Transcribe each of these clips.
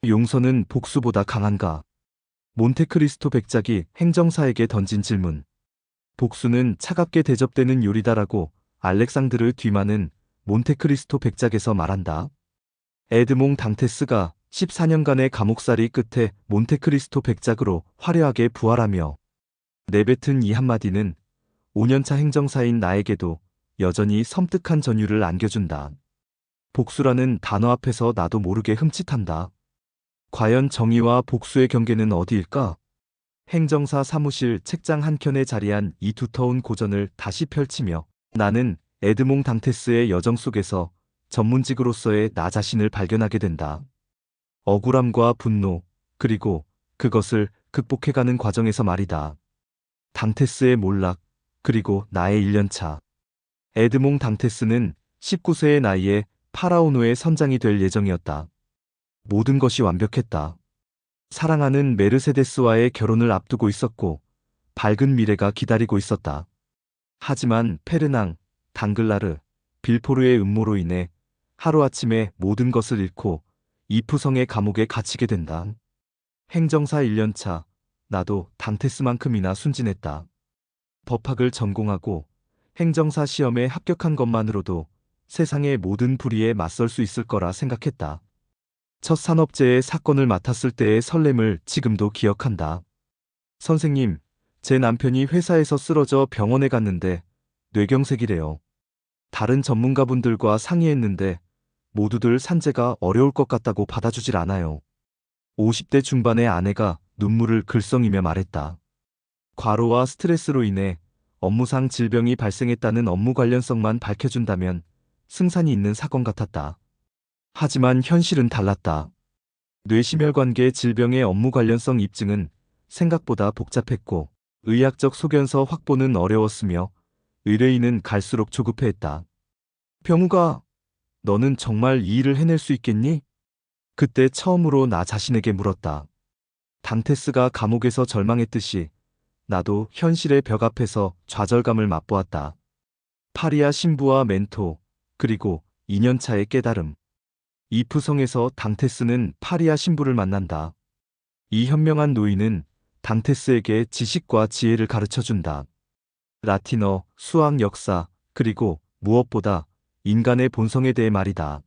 용서는 복수보다 강한가? 몬테크리스토 백작이 행정사에게 던진 질문. 복수는 차갑게 대접되는 요리다라고 알렉산드르 뒤마는 몬테크리스토 백작에서 말한다. 에드몽 당테스가 14년간의 감옥살이 끝에 몬테크리스토 백작으로 화려하게 부활하며 내뱉은 이 한마디는 5년차 행정사인 나에게도 여전히 섬뜩한 전율을 안겨준다. 복수라는 단어 앞에서 나도 모르게 흠칫한다. 과연 정의와 복수의 경계는 어디일까? 행정사 사무실 책장 한켠에 자리한 이 두터운 고전을 다시 펼치며 나는 에드몽 당테스의 여정 속에서 전문직으로서의 나 자신을 발견하게 된다. 억울함과 분노, 그리고 그것을 극복해가는 과정에서 말이다. 당테스의 몰락, 그리고 나의 1년차. 에드몽 당테스는 19세의 나이에 파라오노의 선장이 될 예정이었다. 모든 것이 완벽했다. 사랑하는 메르세데스와의 결혼을 앞두고 있었고 밝은 미래가 기다리고 있었다. 하지만 페르낭, 당글라르, 빌포르의 음모로 인해 하루아침에 모든 것을 잃고 이프성의 감옥에 갇히게 된다. 행정사 1년차, 나도 당테스만큼이나 순진했다. 법학을 전공하고 행정사 시험에 합격한 것만으로도 세상의 모든 불의에 맞설 수 있을 거라 생각했다. 첫 산업재해 사건을 맡았을 때의 설렘을 지금도 기억한다. 선생님, 제 남편이 회사에서 쓰러져 병원에 갔는데 뇌경색이래요. 다른 전문가분들과 상의했는데 모두들 산재가 어려울 것 같다고 받아주질 않아요. 50대 중반의 아내가 눈물을 글썽이며 말했다. 과로와 스트레스로 인해 업무상 질병이 발생했다는 업무 관련성만 밝혀준다면 승산이 있는 사건 같았다. 하지만 현실은 달랐다. 뇌심혈관계 질병의 업무 관련성 입증은 생각보다 복잡했고 의학적 소견서 확보는 어려웠으며 의뢰인은 갈수록 조급해했다. 병우가, 너는 정말 이 일을 해낼 수 있겠니? 그때 처음으로 나 자신에게 물었다. 당테스가 감옥에서 절망했듯이 나도 현실의 벽 앞에서 좌절감을 맛보았다. 파리아 신부와 멘토, 그리고 2년차의 깨달음. 이프성에서 당테스는 파리아 신부를 만난다. 이 현명한 노인은 당테스에게 지식과 지혜를 가르쳐준다. 라틴어, 수학 역사, 그리고 무엇보다 인간의 본성에 대해 말이다.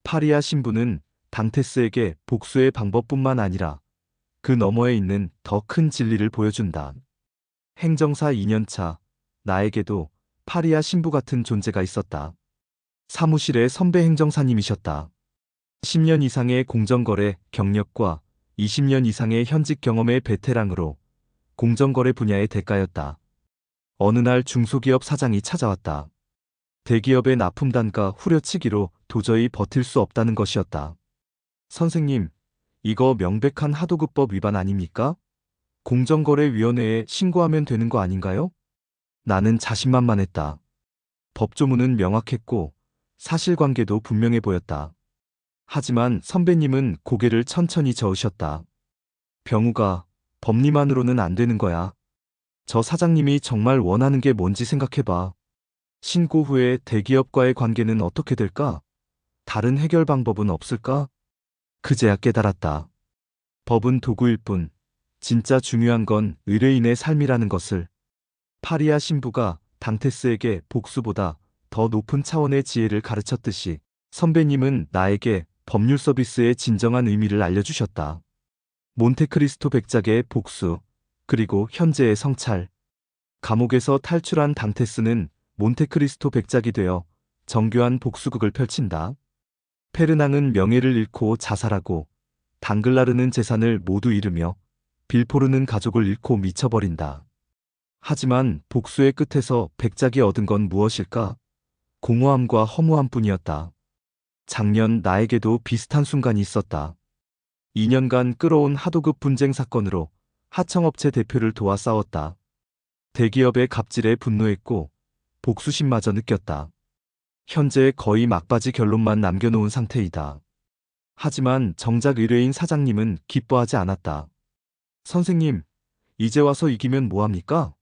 파리아 신부는 당테스에게 복수의 방법뿐만 아니라 그 너머에 있는 더 큰 진리를 보여준다. 행정사 2년차, 나에게도 파리아 신부 같은 존재가 있었다. 사무실의 선배 행정사님이셨다. 10년 이상의 공정거래 경력과 20년 이상의 현직 경험의 베테랑으로 공정거래 분야의 대가였다. 어느 날 중소기업 사장이 찾아왔다. 대기업의 납품 단가 후려치기로 도저히 버틸 수 없다는 것이었다. 선생님, 이거 명백한 하도급법 위반 아닙니까? 공정거래위원회에 신고하면 되는 거 아닌가요? 나는 자신만만했다. 법조문은 명확했고 사실관계도 분명해 보였다. 하지만 선배님은 고개를 천천히 저으셨다. 병우가, 법리만으로는 안 되는 거야. 저 사장님이 정말 원하는 게 뭔지 생각해봐. 신고 후에 대기업과의 관계는 어떻게 될까? 다른 해결 방법은 없을까? 그제야 깨달았다. 법은 도구일 뿐, 진짜 중요한 건 의뢰인의 삶이라는 것을. 파리아 신부가 당테스에게 복수보다 더 높은 차원의 지혜를 가르쳤듯이 선배님은 나에게 법률 서비스의 진정한 의미를 알려주셨다. 몬테크리스토 백작의 복수, 그리고 현재의 성찰. 감옥에서 탈출한 당테스는 몬테크리스토 백작이 되어 정교한 복수극을 펼친다. 페르낭은 명예를 잃고 자살하고 당글라르는 재산을 모두 잃으며 빌포르는 가족을 잃고 미쳐버린다. 하지만 복수의 끝에서 백작이 얻은 건 무엇일까? 공허함과 허무함뿐이었다. 작년 나에게도 비슷한 순간이 있었다. 2년간 끌어온 하도급 분쟁 사건으로 하청업체 대표를 도와 싸웠다. 대기업의 갑질에 분노했고 복수심마저 느꼈다. 현재 거의 막바지 결론만 남겨놓은 상태이다. 하지만 정작 의뢰인 사장님은 기뻐하지 않았다. 선생님, 이제 와서 이기면 뭐합니까?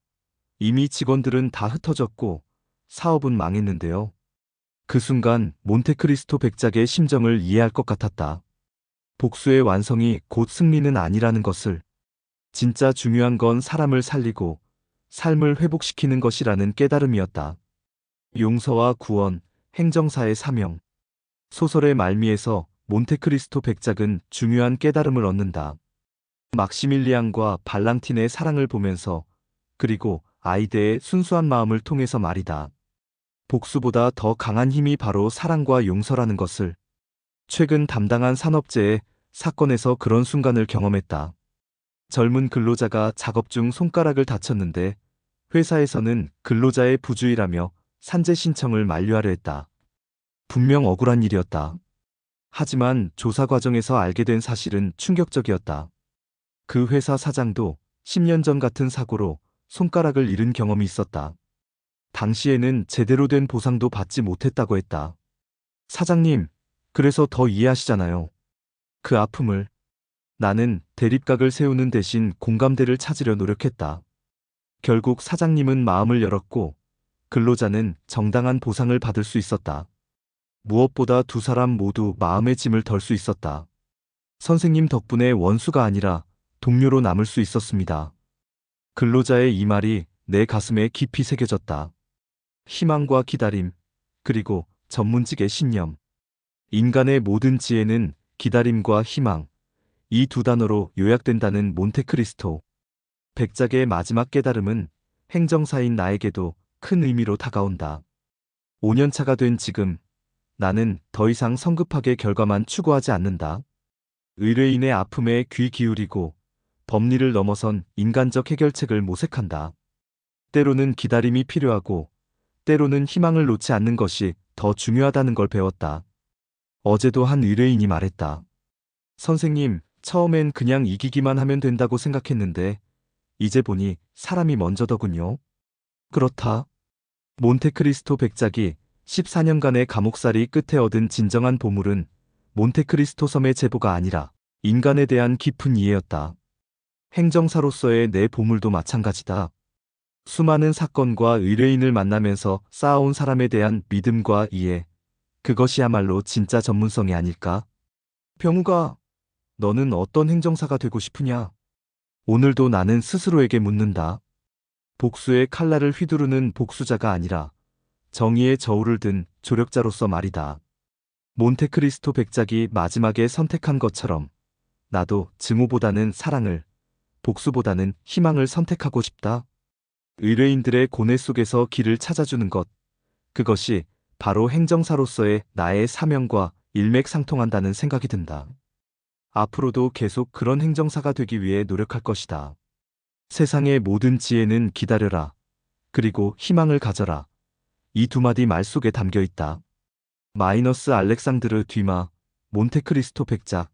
이미 직원들은 다 흩어졌고 사업은 망했는데요. 그 순간 몬테크리스토 백작의 심정을 이해할 것 같았다. 복수의 완성이 곧 승리는 아니라는 것을, 진짜 중요한 건 사람을 살리고 삶을 회복시키는 것이라는 깨달음이었다. 용서와 구원, 행정사의 사명. 소설의 말미에서 몬테크리스토 백작은 중요한 깨달음을 얻는다. 막시밀리안과 발랑틴의 사랑을 보면서, 그리고 아이데의 순수한 마음을 통해서 말이다. 복수보다 더 강한 힘이 바로 사랑과 용서라는 것을, 최근 담당한 산업재해 사건에서 그런 순간을 경험했다. 젊은 근로자가 작업 중 손가락을 다쳤는데 회사에서는 근로자의 부주의라며 산재 신청을 만료하려 했다. 분명 억울한 일이었다. 하지만 조사 과정에서 알게 된 사실은 충격적이었다. 그 회사 사장도 10년 전 같은 사고로 손가락을 잃은 경험이 있었다. 당시에는 제대로 된 보상도 받지 못했다고 했다. 사장님, 그래서 더 이해하시잖아요. 그 아픔을. 나는 대립각을 세우는 대신 공감대를 찾으려 노력했다. 결국 사장님은 마음을 열었고 근로자는 정당한 보상을 받을 수 있었다. 무엇보다 두 사람 모두 마음의 짐을 덜 수 있었다. 선생님 덕분에 원수가 아니라 동료로 남을 수 있었습니다. 근로자의 이 말이 내 가슴에 깊이 새겨졌다. 희망과 기다림, 그리고 전문직의 신념. 인간의 모든 지혜는 기다림과 희망, 이 두 단어로 요약된다는 몬테크리스토 백작의 마지막 깨달음은 행정사인 나에게도 큰 의미로 다가온다. 5년차가 된 지금, 나는 더 이상 성급하게 결과만 추구하지 않는다. 의뢰인의 아픔에 귀 기울이고 법리를 넘어선 인간적 해결책을 모색한다. 때로는 기다림이 필요하고 때로는 희망을 놓지 않는 것이 더 중요하다는 걸 배웠다. 어제도 한 의뢰인이 말했다. 선생님, 처음엔 그냥 이기기만 하면 된다고 생각했는데 이제 보니 사람이 먼저더군요. 그렇다. 몬테크리스토 백작이 14년간의 감옥살이 끝에 얻은 진정한 보물은 몬테크리스토 섬의 제보가 아니라 인간에 대한 깊은 이해였다. 행정사로서의 내 보물도 마찬가지다. 수많은 사건과 의뢰인을 만나면서 쌓아온 사람에 대한 믿음과 이해, 그것이야말로 진짜 전문성이 아닐까? 병우가, 너는 어떤 행정사가 되고 싶으냐? 오늘도 나는 스스로에게 묻는다. 복수의 칼날을 휘두르는 복수자가 아니라 정의의 저울을 든 조력자로서 말이다. 몬테크리스토 백작이 마지막에 선택한 것처럼 나도 증오보다는 사랑을, 복수보다는 희망을 선택하고 싶다. 의뢰인들의 고뇌 속에서 길을 찾아주는 것, 그것이 바로 행정사로서의 나의 사명과 일맥상통한다는 생각이 든다. 앞으로도 계속 그런 행정사가 되기 위해 노력할 것이다. 세상의 모든 지혜는 기다려라. 그리고 희망을 가져라. 이 두 마디 말 속에 담겨 있다. 마이너스 알렉상드르 뒤마, 몬테크리스토 백작.